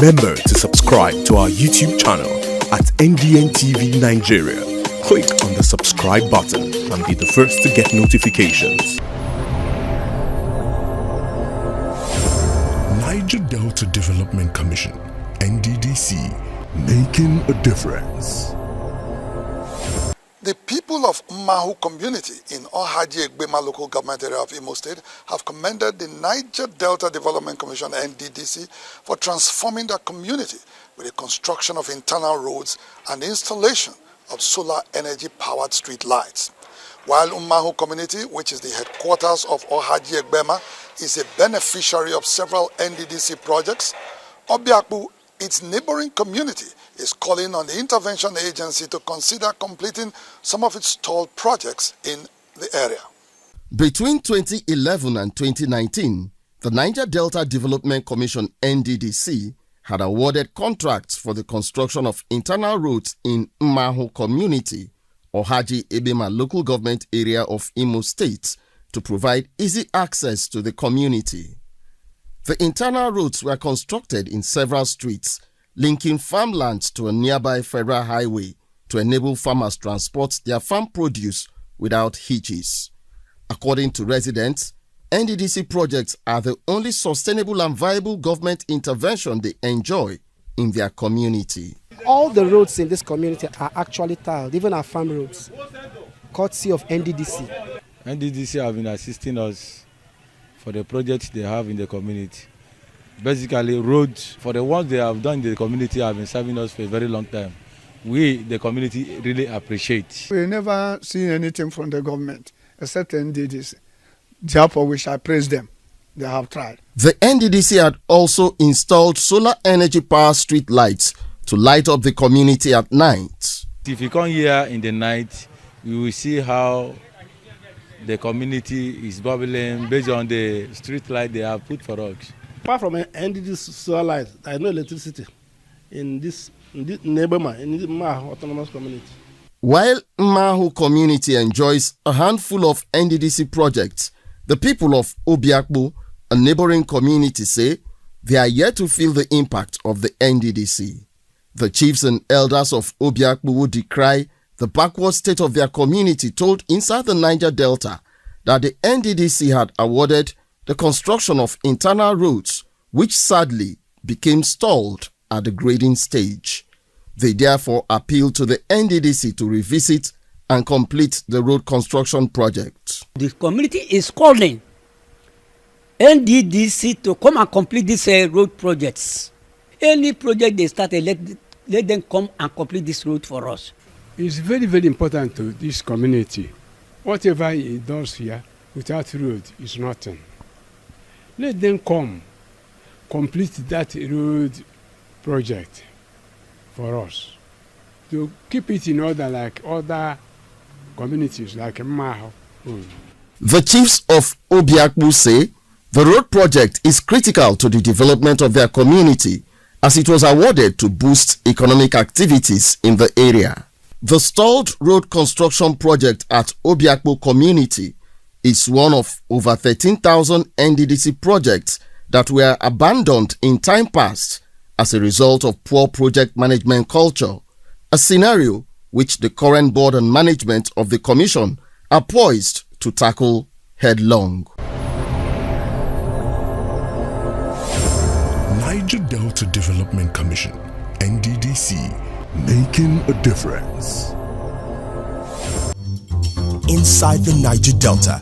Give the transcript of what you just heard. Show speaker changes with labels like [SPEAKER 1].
[SPEAKER 1] Remember to subscribe to our YouTube channel at NDN Nigeria. Click on the subscribe button and be the first to get notifications. Niger Delta Development Commission, NDDC, making a difference.
[SPEAKER 2] The people of Mmahu community in AKUGHA local government area of Imo State have commended the Niger Delta Development Commission, NDDC, for transforming their community with the construction of internal roads and the installation of solar energy powered street lights. While Mmahu community, which is the headquarters of AKUGHA, is a beneficiary of several NDDC projects, Obiakpu, its neighboring community, is calling on the intervention agency to consider completing some of its stalled projects in the area.
[SPEAKER 3] Between 2011 and 2019, the Niger Delta Development Commission, NDDC, had awarded contracts for the construction of internal roads in Mmahu community, AKUGHA local government area of Imo State, to provide easy access to the community. The internal roads were constructed in several streets, linking farmlands to a nearby federal highway to enable farmers transport their farm produce without hitches. According to residents, NDDC projects are the only sustainable and viable government intervention they enjoy in their community.
[SPEAKER 4] All the roads in this community are actually tiled, even our farm roads, courtesy of NDDC.
[SPEAKER 5] NDDC have been assisting us for the projects they have in the community. Basically, roads, for the ones they have done in the community, have been serving us for a very long time. We, the community, really appreciate.
[SPEAKER 6] We never seen anything from the government except NDDC. Therefore, we shall praise them. They have tried.
[SPEAKER 3] The NDDC had also installed solar energy power street lights to light up the community at night.
[SPEAKER 5] If you come here in the night, you will see how the community is bubbling based on the street light they have put for us.
[SPEAKER 7] Apart from NDDC solar light, there is no electricity in this neighborhood, in this Mmahu autonomous community.
[SPEAKER 3] While Mmahu community enjoys a handful of NDDC projects, the people of Obiakpu, a neighboring community, say they are yet to feel the impact of the NDDC. The chiefs and elders of Obiakpu who decry the backward state of their community told Inside the Niger Delta that the NDDC had awarded the construction of internal roads, which sadly became stalled at the grading stage. They therefore appealed to the NDDC to revisit and complete the road construction project.
[SPEAKER 8] The community is calling NDDC to come and complete these road projects. Any project they started, let them come and complete this road for us.
[SPEAKER 9] It's very, very important to this community. Whatever it does here, without road, is nothing. Let them come, complete that road project for us. To keep it in order like other communities, like Mmahu.
[SPEAKER 3] The chiefs of Obiakpu say the road project is critical to the development of their community as it was awarded to boost economic activities in the area. The stalled road construction project at Obiakpu community is one of over 13,000 NDDC projects that were abandoned in time past as a result of poor project management culture, a scenario which the current board and management of the commission are poised to tackle headlong.
[SPEAKER 1] Niger Delta Development Commission, NDDC, making a difference. Inside the Niger Delta,